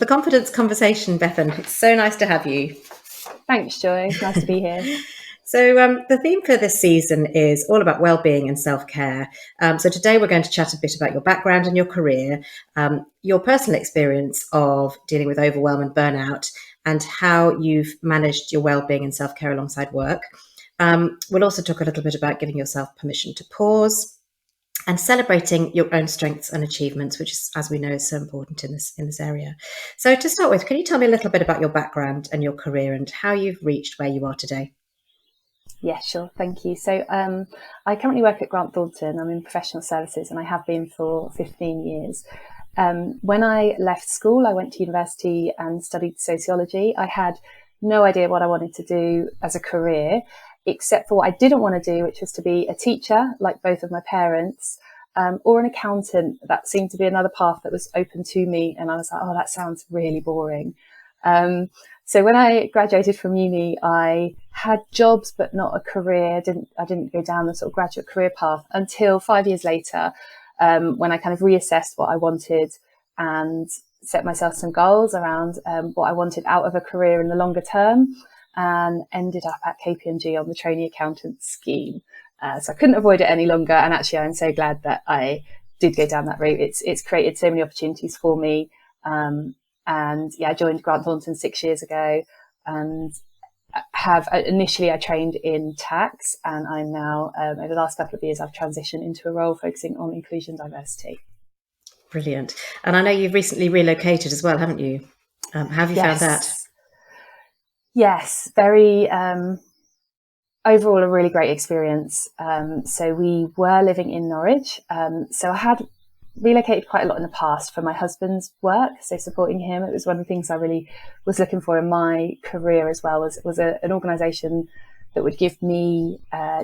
the Confidence Conversation, Bethan. It's so nice to have you. Thanks, Joy. Nice to be here. So the theme for this season is all about well-being and self-care. So today we're going to chat a bit about your background and your career, your personal experience of dealing with overwhelm and burnout, and how you've managed your well-being and self-care alongside work. We'll also talk a little bit about giving yourself permission to pause and celebrating your own strengths and achievements, which is, as we know, is so important in this area. So to start with, can you tell me a little bit about your background and your career and how you've reached where you are today? Yeah, sure. Thank you. So I currently work at Grant Thornton. I'm in professional services and I have been for 15 years. When I left school, I went to university and studied sociology. I had no idea what I wanted to do as a career, except for what I didn't want to do, which was to be a teacher, like both of my parents, or an accountant. That seemed to be another path that was open to me. And I was like, oh, that sounds really boring. So when I graduated from uni, I had jobs, but not a career. I didn't go down the sort of graduate career path until 5 years later, when I kind of reassessed what I wanted and set myself some goals around what I wanted out of a career in the longer term, and ended up at KPMG on the trainee accountant scheme. So I couldn't avoid it any longer. And actually, I'm so glad that I did go down that route. It's created so many opportunities for me. And yeah, I joined Grant Thornton 6 years ago and initially I trained in tax, and I'm now, over the last couple of years, I've transitioned into a role focusing on inclusion and diversity. Brilliant. And I know you've recently relocated as well, haven't you? How have you found that? Yes, very, overall a really great experience. So we were living in Norwich. So I had relocated quite a lot in the past for my husband's work, so supporting him. It was one of the things I really was looking for in my career as well, was an organisation that would give me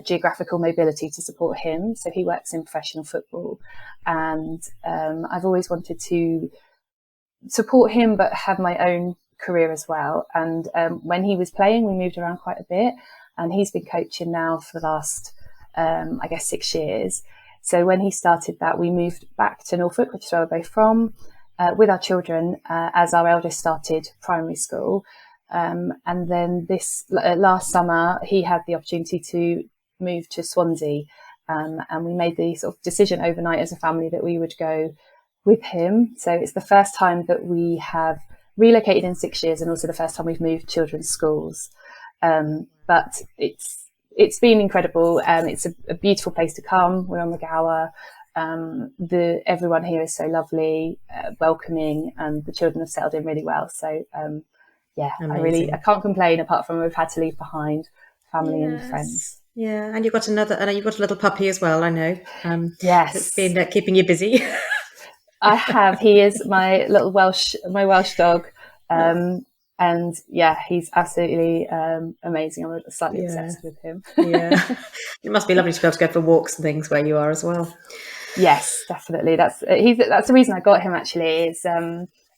geographical mobility to support him. So he works in professional football, and I've always wanted to support him but have my own career as well. And when he was playing, we moved around quite a bit, and he's been coaching now for the last 6 years. So when he started that, we moved back to Norfolk, which is where we're both from, with our children, as our eldest started primary school. And then this last summer, he had the opportunity to move to Swansea. And we made the sort of decision overnight as a family that we would go with him. So it's the first time that we have relocated in 6 years, and also the first time we've moved children's schools. But it's been incredible. It's a beautiful place to come. We're on the Gower. Everyone here is so lovely, welcoming, and the children have settled in really well. So, I can't complain, apart from we've had to leave behind family and friends. Yeah, and you've got a little puppy as well, I know. Yes. It's been keeping you busy. I have. He is my Welsh dog. And yeah, he's absolutely amazing. I'm slightly obsessed with him. Yeah, it must be lovely to be able to go for walks and things where you are as well. Yes, definitely. That's the reason I got him. Actually, is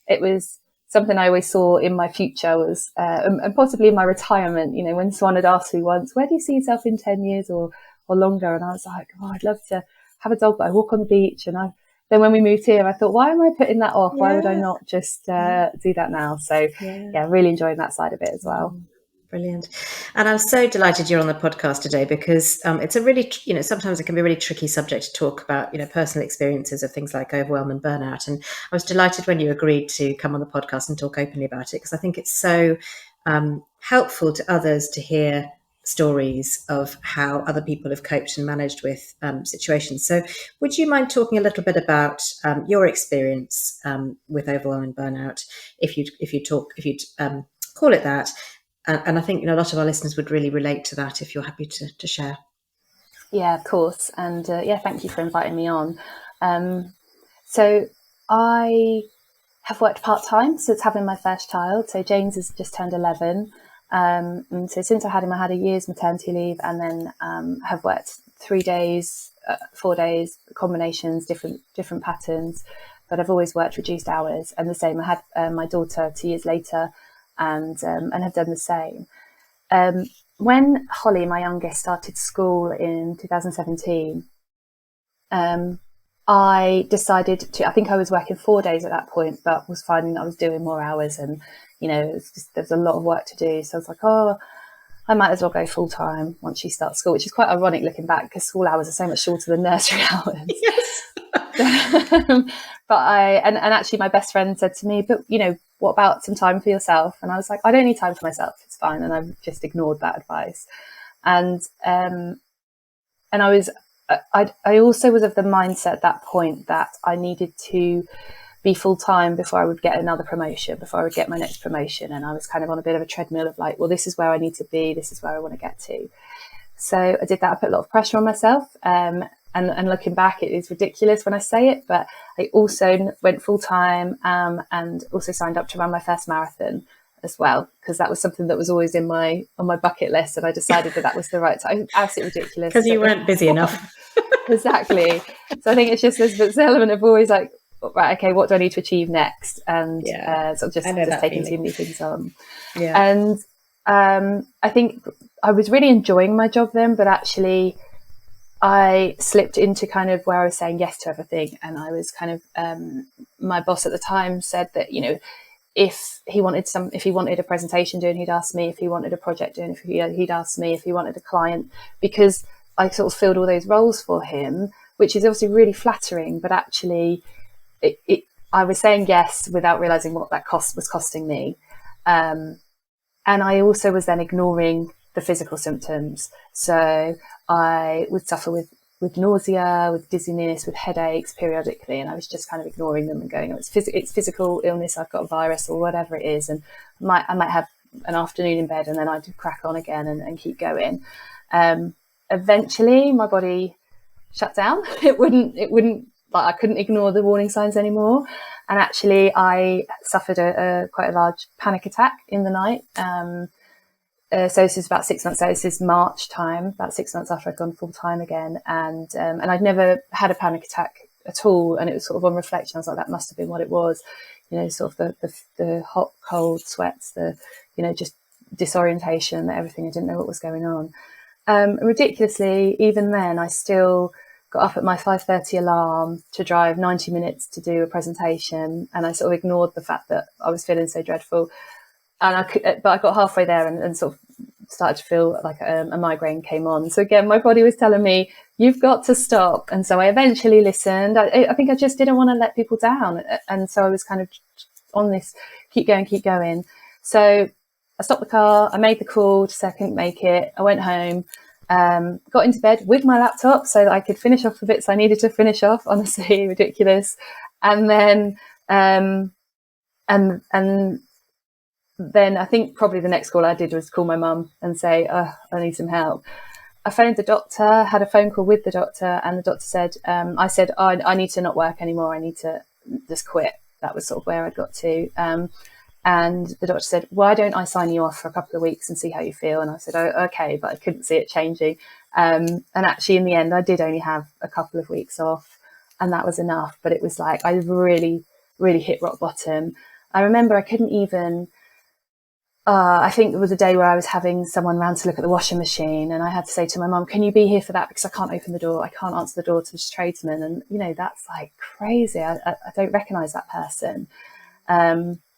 it was something I always saw in my future, was and possibly in my retirement. You know, when someone had asked me once, "Where do you see yourself in 10 years or longer?" and I was like, "Oh, I'd love to have a dog, but I walk on the beach." And then when we moved here, I thought, why am I putting that off? Why would I not just do that now? So really enjoying that side of it as well. Brilliant. And I'm so delighted you're on the podcast today, because it's a really, sometimes it can be a really tricky subject to talk about, personal experiences of things like overwhelm and burnout. And I was delighted when you agreed to come on the podcast and talk openly about it, because I think it's so helpful to others to hear stories of how other people have coped and managed with situations. So would you mind talking a little bit about your experience with overwhelm and burnout, if you'd call it that? And I think a lot of our listeners would really relate to that, if you're happy to share. Yeah, of course. And thank you for inviting me on. So I have worked part-time since having my first child. So James has just turned 11. And so since I had him, I had a year's maternity leave, and then have worked 3 days, 4 days, combinations, different patterns. But I've always worked reduced hours. And the same, I had my daughter 2 years later, and have done the same. When Holly, my youngest, started school in 2017, I decided to, I think I was working 4 days at that point, but was finding that I was doing more hours and, there's a lot of work to do. So I was like, oh, I might as well go full time once she starts school, which is quite ironic looking back because school hours are so much shorter than nursery hours. Yes. But and actually my best friend said to me, but what about some time for yourself? And I was like, I don't need time for myself. It's fine. And I just ignored that advice. And I also was of the mindset at that point that I needed to be full time before I would get another promotion, before I would get my next promotion. And I was kind of on a bit of a treadmill of like, well, this is where I need to be. This is where I want to get to. So I did that. I put a lot of pressure on myself. And looking back, it is ridiculous when I say it, but I also went full time and also signed up to run my first marathon as well, because that was something that was always on my bucket list, and I decided that was the right time. Absolutely ridiculous Because you weren't busy enough. Exactly. So I think it's just this element of always like, right, okay, what do I need to achieve next? And sort of just taking too many things on. Yeah. And I think I was really enjoying my job then, but actually I slipped into kind of where I was saying yes to everything. And I was kind of, my boss at the time said that, if he wanted a presentation doing, he'd ask me. If he wanted a project doing, he'd ask me. If he wanted a client, because I sort of filled all those roles for him, which is obviously really flattering, but actually I was saying yes without realizing what that was costing me. And I also was then ignoring the physical symptoms. So I would suffer with nausea, with dizziness, with headaches periodically, and I was just kind of ignoring them and going, oh, it's physical illness, I've got a virus or whatever it is, and I might have an afternoon in bed and then I'd crack on again and keep going. Eventually my body shut down. It wouldn't like, I couldn't ignore the warning signs anymore, and actually I suffered quite a large panic attack in the night. So this is about 6 months. So this is March time, about 6 months after I'd gone full time again, and I'd never had a panic attack at all. And it was sort of on reflection, I was like, that must have been what it was. Sort of the hot, cold sweats, the just disorientation, everything. I didn't know what was going on. Ridiculously, even then, I still got up at my 5:30 alarm to drive 90 minutes to do a presentation, and I sort of ignored the fact that I was feeling so dreadful. But I got halfway there and sort of started to feel like a migraine came on. So again, my body was telling me, you've got to stop. And so I eventually listened. I think I just didn't want to let people down. And so I was kind of on this, keep going. So I stopped the car. I made the call to say I couldn't make it. I went home, got into bed with my laptop so that I could finish off the bits I needed to finish off. Honestly, ridiculous. And then, then I think probably the next call I did was call my mum and say, I need some help. I phoned the doctor, had a phone call with the doctor, and the doctor said, I said, I need to not work anymore. I need to just quit. That was sort of where I got to. And the doctor said, why don't I sign you off for a couple of weeks and see how you feel? And I said, oh, okay, but I couldn't see it changing. And actually, in the end, I did only have a couple of weeks off, and that was enough. But it was like, I really, really hit rock bottom. I remember I couldn't even... I think there was a day where I was having someone round to look at the washing machine, and I had to say to my mum, can you be here for that? Because I can't open the door. I can't answer the door to this tradesman. And, that's like crazy. I don't recognise that person.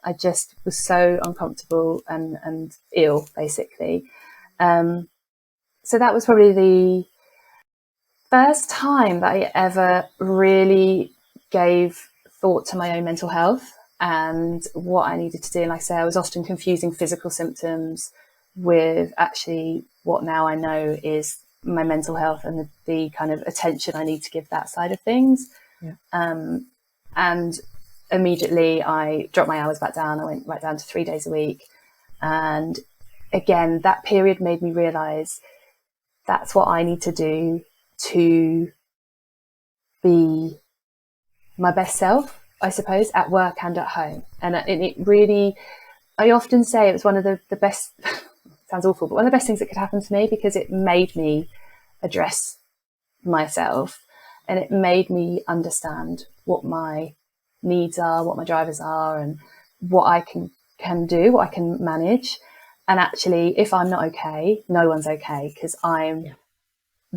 I just was so uncomfortable and ill, basically. So that was probably the first time that I ever really gave thought to my own mental health and what I needed to do. And like I say, I was often confusing physical symptoms with actually what now I know is my mental health and the kind of attention I need to give that side of things. Yeah. And immediately I dropped my hours back down. I went right down to 3 days a week. And again, that period made me realize that's what I need to do to be my best self, I suppose, at work and at home. And it really, I often say it was one of the best, sounds awful, but one of the best things that could happen to me, because it made me address myself and it made me understand what my needs are, what my drivers are, and what I can do, what I can manage. And actually, if I'm not okay, no one's okay, because I'm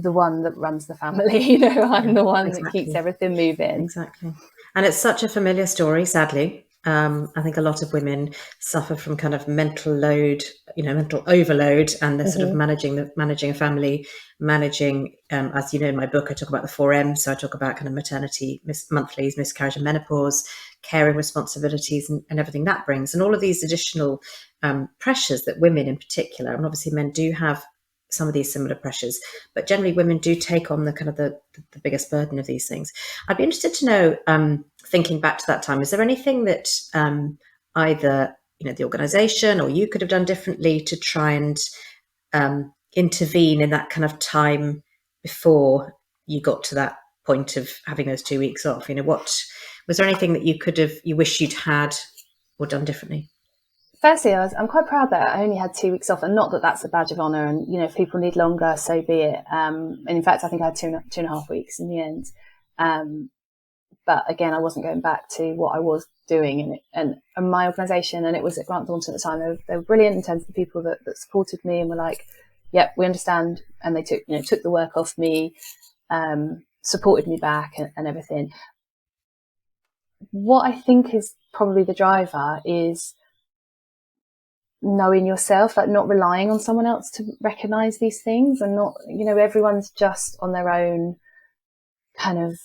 the one that runs the family. You know, I'm the one that keeps exactly. everything moving. Exactly. And it's such a familiar story, sadly. I think a lot of women suffer from kind of mental load, mental overload, and they're sort of managing a family, managing, as you know, in my book, I talk about the 4Ms. So I talk about kind of maternity, monthlies, miscarriage and menopause, caring responsibilities, and everything that brings, and all of these additional pressures that women in particular, and obviously men do have some of these similar pressures, but generally women do take on the kind of the biggest burden of these things. I'd be interested to know, thinking back to that time, is there anything that either the organisation or you could have done differently to try and intervene in that kind of time before you got to that point of having those 2 weeks off? What was there anything that you wish you'd had or done differently? Firstly, I'm quite proud that I only had 2 weeks off, and not that that's a badge of honour. And if people need longer, so be it. And in fact, I think I had 2.5 weeks in the end. But again, I wasn't going back to what I was doing, and my organisation, and it was at Grant Thornton at the time. They were brilliant in terms of the people that supported me and were like, "Yep, we understand," and they took the work off me, supported me back, and everything. What I think is probably the driver is knowing yourself, like not relying on someone else to recognize these things, and not, everyone's just on their own kind of,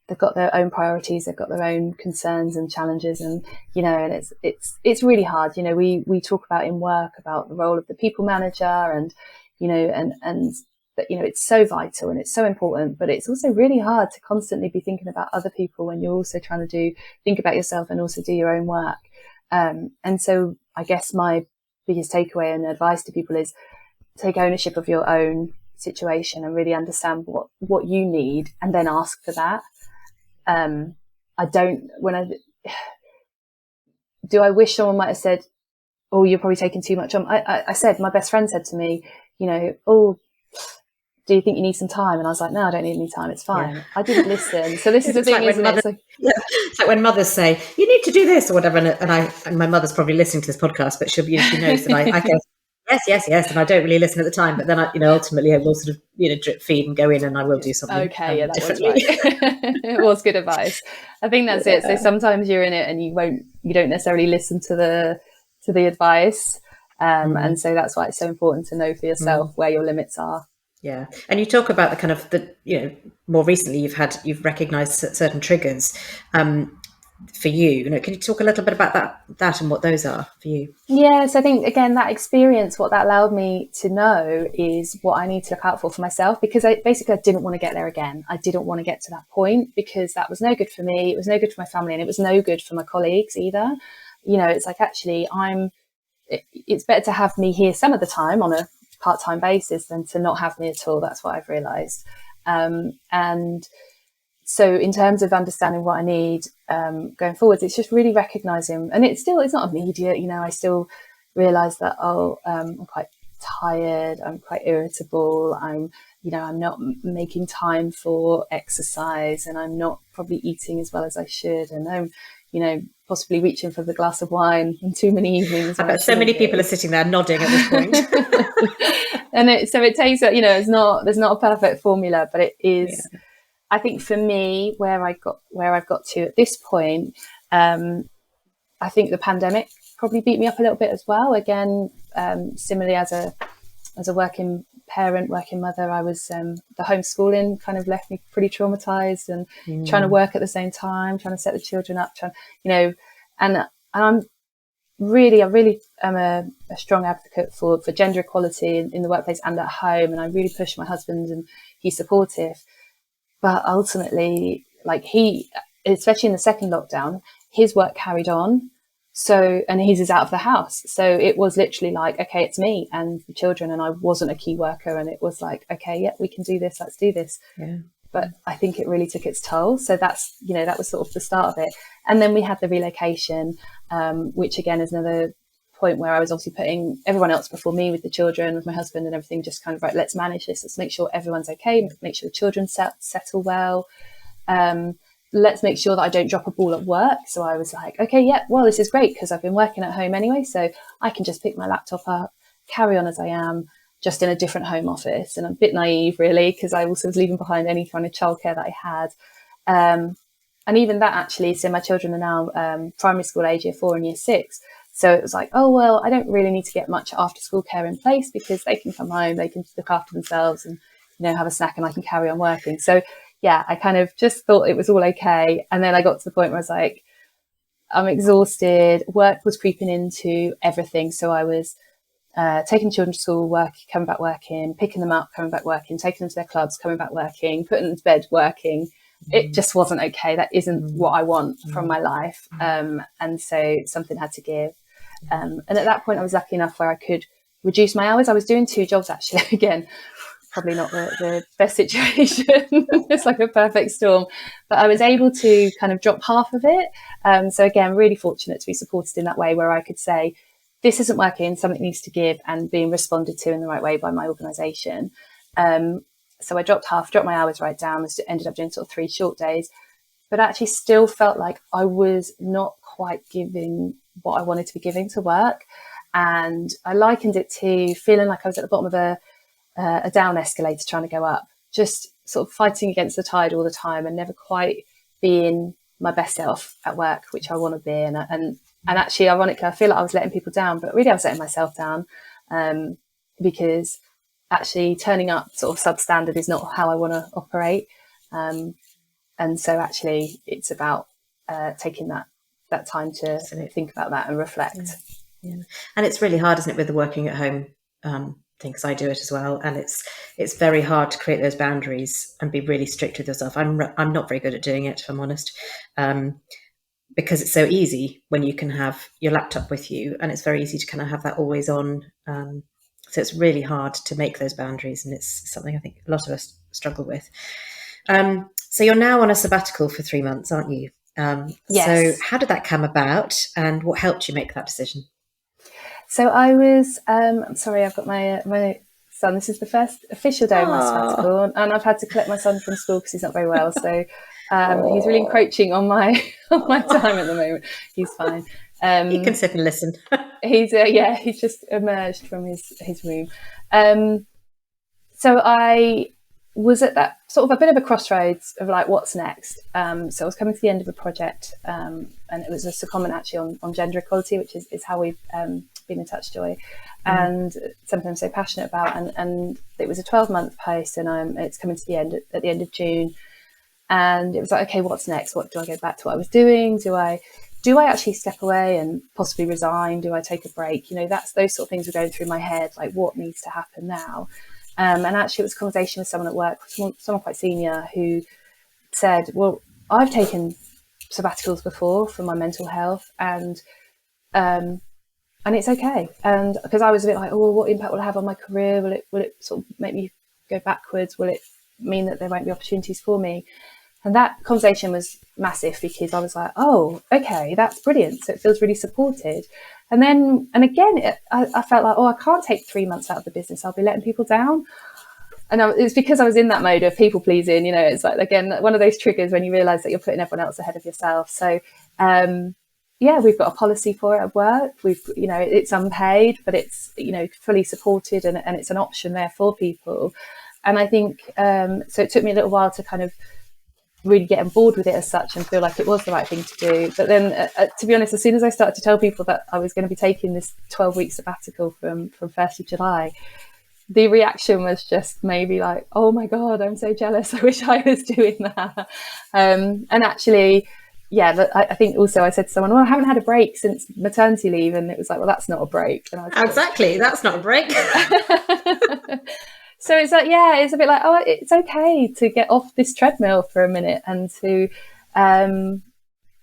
they've got their own priorities, they've got their own concerns and challenges, and, and it's really hard. We talk about in work about the role of the people manager, and, and that, it's so vital and it's so important, but it's also really hard to constantly be thinking about other people when you're also trying to think about yourself and also do your own work. And so I guess my biggest takeaway and advice to people is take ownership of your own situation and really understand what you need, and then ask for that. Do I wish someone might have said, "Oh, you're probably taking too much on." I said, my best friend said to me, "Oh, do you think you need some time?" And I was like, "No, I don't need any time. It's fine." Yeah. I didn't listen. So this is the thing, isn't it? It's like when mothers say, "You need to do this" or whatever. And my mother's probably listening to this podcast, but she knows that I go, yes. And I don't really listen at the time, but then ultimately I will sort of, drip feed and go in and I will do something. Okay. Yeah, that was right. It was good advice. I think that's it. So sometimes you're in it and you don't necessarily listen to the advice. And so that's why it's so important to know for yourself where your limits are. Yeah. And you talk about the kind of more recently you've recognized certain triggers for you. Can you talk a little bit about that and what those are for you? Yes, I think again that experience, what that allowed me to know is what I need to look out for myself, because I didn't want to get there again. I didn't want to get to that point because that was no good for me. It was no good for my family, and it was no good for my colleagues either. It's like, actually it's better to have me here some of the time on a part-time basis than to not have me at all. That's what I've realized. And so in terms of understanding what I need going forward, it's just really recognizing, and it's not immediate. I still realize that, I'm quite tired, I'm quite irritable, I'm not making time for exercise, and I'm not probably eating as well as I should, and I'm possibly reaching for the glass of wine in too many evenings. I bet so many people are sitting there nodding at this point. And so it takes, there's not a perfect formula, but it is. Yeah. I think for me, where I've got to at this point, I think the pandemic probably beat me up a little bit as well. Again, similarly as a working parent, working mother, I was the homeschooling kind of left me pretty traumatized, and trying to work at the same time, trying to set the children up, and I really am a strong advocate for gender equality in the workplace and at home, and I really push my husband, and he's supportive. But ultimately, like especially in the second lockdown, his work carried on. So, and his is out of the house. So it was literally like, okay, it's me and the children, and I wasn't a key worker. And it was like, okay, yeah, we can do this. Let's do this. Yeah. But I think it really took its toll. So that's, that was sort of the start of it. And then we had the relocation, which again is another point where I was obviously putting everyone else before me, with the children, with my husband and everything, just kind of, right, let's manage this. Let's make sure everyone's okay. Make sure the children settle well. Let's make sure that I don't drop a ball at work. So I was like, okay, yeah, well, this is great because I've been working at home anyway. So I can just pick my laptop up, carry on as I am, just in a different home office. And I'm a bit naive, really, because I also was leaving behind any kind of childcare that I had. And even that, actually, so my children are now primary school age, year 4 and year 6. So it was like, oh, well, I don't really need to get much after school care in place because they can come home, they can look after themselves and, have a snack, and I can carry on working. So yeah, I kind of just thought it was all okay. And then I got to the point where I was like, I'm exhausted. Work was creeping into everything. So I was taking children to school, coming back working, picking them up, coming back working, taking them to their clubs, coming back working, putting them to bed, working. It just wasn't okay. That isn't what I want from my life. And so something had to give. And at that point, I was lucky enough where I could reduce my hours. I was doing 2 jobs, actually. Again, probably not the best situation. It's like a perfect storm. But I was able to kind of drop half of it. So again, really fortunate to be supported in that way, where I could say, this isn't working, something needs to give, and being responded to in the right way by my organisation. So I dropped my hours right down, ended up doing sort of 3 short days, but actually still felt like I was not quite giving what I wanted to be giving to work. And I likened it to feeling like I was at the bottom of a down escalator trying to go up, just sort of fighting against the tide all the time and never quite being my best self at work, which I want to be. And actually, ironically, I feel like I was letting people down, but really I was letting myself down, because actually turning up sort of substandard is not how I want to operate. And so actually it's about taking that time to think about that and reflect. Yeah. And it's really hard, isn't it, with the working at home thing, because I do it as well. And it's very hard to create those boundaries and be really strict with yourself. I'm not very good at doing it, if I'm honest, because it's so easy when you can have your laptop with you, and it's very easy to kind of have that always on. So it's really hard to make those boundaries, and it's something I think a lot of us struggle with. So you're now on a sabbatical for 3 months, aren't you? Yes. So how did that come about, and what helped you make that decision? So I was, I'm sorry, I've got my son. This is the first official day of my sabbatical, and I've had to collect my son from school because he's not very well. So he's really encroaching on my time at the moment. He's fine. He can sit and listen. He's just emerged from his room. So I was at that sort of a bit of a crossroads of like, what's next? So I was coming to the end of a project, and it was a secondment actually on gender equality, which is how we've been in touch, Joy, and something I'm so passionate about. And it was a 12-month post, and it's coming to the end at the end of June. And it was like, okay, what's next? What do I go back to what I was doing? Do I actually step away and possibly resign? Do I take a break? That's those sort of things were going through my head, like what needs to happen now? And actually it was a conversation with someone at work, someone quite senior, who said, well, I've taken sabbaticals before for my mental health, and it's okay. And because I was a bit like, oh, what impact will it have on my career? Will it sort of make me go backwards? Will it mean that there won't be opportunities for me? And that conversation was massive, because I was like, oh, okay, that's brilliant. So it feels really supported. And again, I felt like, oh, I can't take 3 months out of the business. I'll be letting people down. And it's because I was in that mode of people pleasing. It's like, again, one of those triggers when you realise that you're putting everyone else ahead of yourself. So, we've got a policy for it at work. It's unpaid, but it's, fully supported, and it's an option there for people. And I think, so it took me a little while to kind of really get on board with it as such and feel like it was the right thing to do. But then, to be honest, as soon as I started to tell people that I was going to be taking this 12-week sabbatical from 1st of July, the reaction was just maybe like, oh my God, I'm so jealous. I wish I was doing that. And actually, but I think also I said to someone, well, I haven't had a break since maternity leave. And it was like, well, that's not a break. And Exactly, that's not a break. So it's like, it's a bit like, oh, it's okay to get off this treadmill for a minute, and to,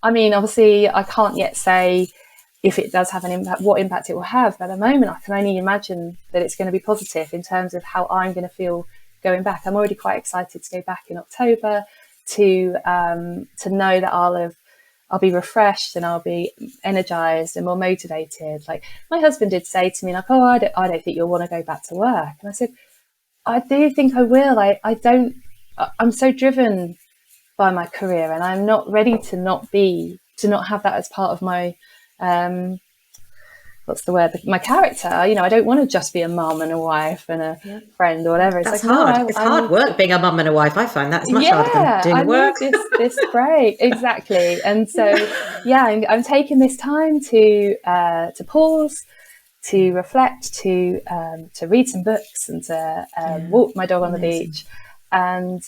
obviously I can't yet say if it does have an impact, what impact it will have. But at the moment, I can only imagine that it's going to be positive in terms of how I'm going to feel going back. I'm already quite excited to go back in October, to know that I'll be refreshed and I'll be energized and more motivated. Like my husband did say to me, like, oh, I don't think you'll want to go back to work. And I said, I do think I will. I'm so driven by my career, and I'm not ready to not have that as part of my what's the word? My character. You know, I don't want to just be a mum and a wife and a friend or whatever. It's That's like, hard. no, It's hard work being a mum and a wife. I find that it's much harder than doing I the work. need this break. Exactly. And so, I'm taking this time to pause, to reflect, to read some books, and to walk my dog on the beach, and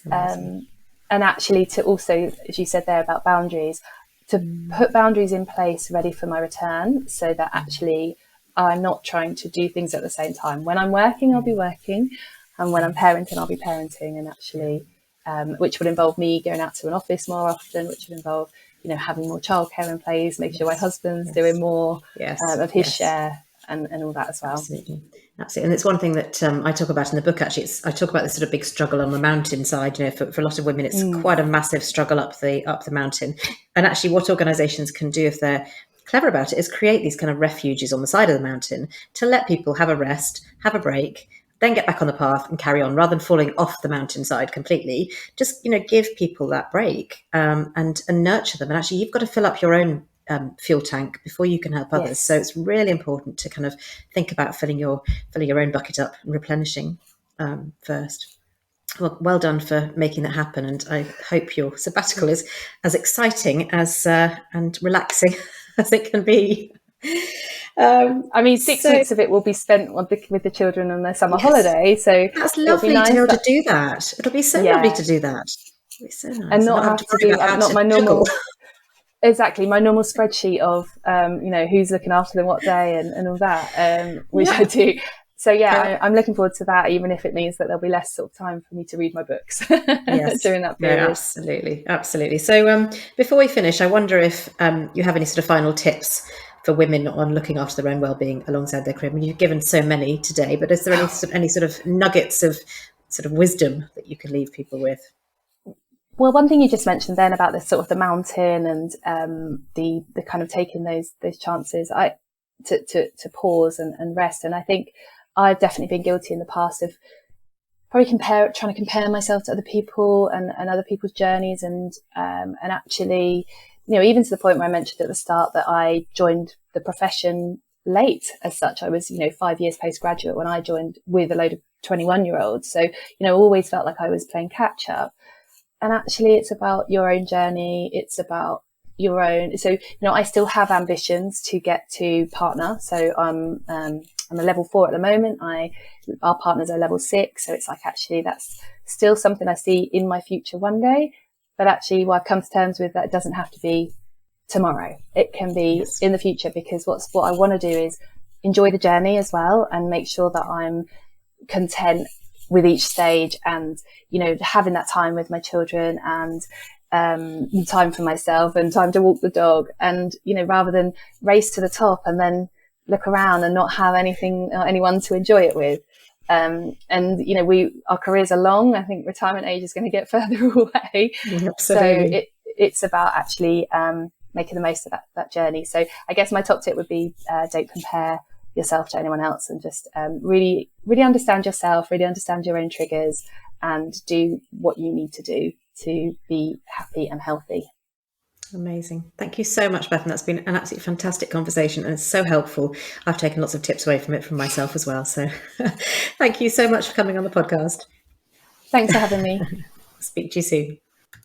actually to also, as you said there about boundaries, to put boundaries in place ready for my return, so that actually I'm not trying to do things at the same time. When I'm working, I'll be working, and when I'm parenting, I'll be parenting, and actually, which would involve me going out to an office more often, which would involve, you know, having more childcare in place, make sure my husband's doing more of his share. And all that as well. Absolutely. And it's one thing that I talk about in the book. Actually, I talk about this sort of big struggle on the mountainside. You know, for a lot of women, it's quite a massive struggle up the mountain. And actually, what organisations can do if they're clever about it is create these kind of refuges on the side of the mountain to let people have a rest, have a break, then get back on the path and carry on, rather than falling off the mountainside completely. Just, you know, give people that break and nurture them. And actually, you've got to fill up your own fuel tank before you can help others. So it's really important to kind of think about filling your own bucket up and replenishing first. Well done for making that happen, and I hope your sabbatical is as exciting as and relaxing as it can be. I mean, 6 weeks of it will be spent with the children on their summer holiday. So that's lovely to be able to do that. It'll be so lovely to do that. It'll be so nice. And not have to do not my normal. Exactly, my normal spreadsheet of you know, who's looking after them what day and all that, which I do. So I'm looking forward to that, even if it means that there'll be less sort of time for me to read my books during that period. No, absolutely. So before we finish, I wonder if you have any sort of final tips for women on looking after their own well-being alongside their career. I mean, you've given so many today, but is there any sort of nuggets of sort of wisdom that you could leave people with? Well, one thing you just mentioned then about the sort of the mountain and the kind of taking those chances, to pause and rest. And I think I've definitely been guilty in the past of probably trying to compare myself to other people and other people's journeys, and actually, you know, even to the point where I mentioned at the start that I joined the profession late as such. I was, you know, 5 years postgraduate when I joined with a load of 21-year-olds. So, you know, always felt like I was playing catch up. And actually, it's about your own journey. It's about your own. So, you know, I still have ambitions to get to partner. So I'm a level 4 at the moment. Our partners are level 6. So it's like, actually, that's still something I see in my future one day. But actually, what I've come to terms with, that it doesn't have to be tomorrow. It can be in the future, because what I want to do is enjoy the journey as well, and make sure that I'm content with each stage, and, you know, having that time with my children, and time for myself, and time to walk the dog, and, you know, rather than race to the top and then look around and not have anything or anyone to enjoy it with. And, you know, our careers are long. I think retirement age is going to get further away. Absolutely. So it's about actually making the most of that journey. So I guess my top tip would be don't compare yourself to anyone else, and just really, really understand yourself, really understand your own triggers, and do what you need to do to be happy and healthy. Amazing. Thank you so much, Bethan. That's been an absolutely fantastic conversation, and it's so helpful. I've taken lots of tips away from it from myself as well. So thank you so much for coming on the podcast. Thanks for having me. Speak to you soon.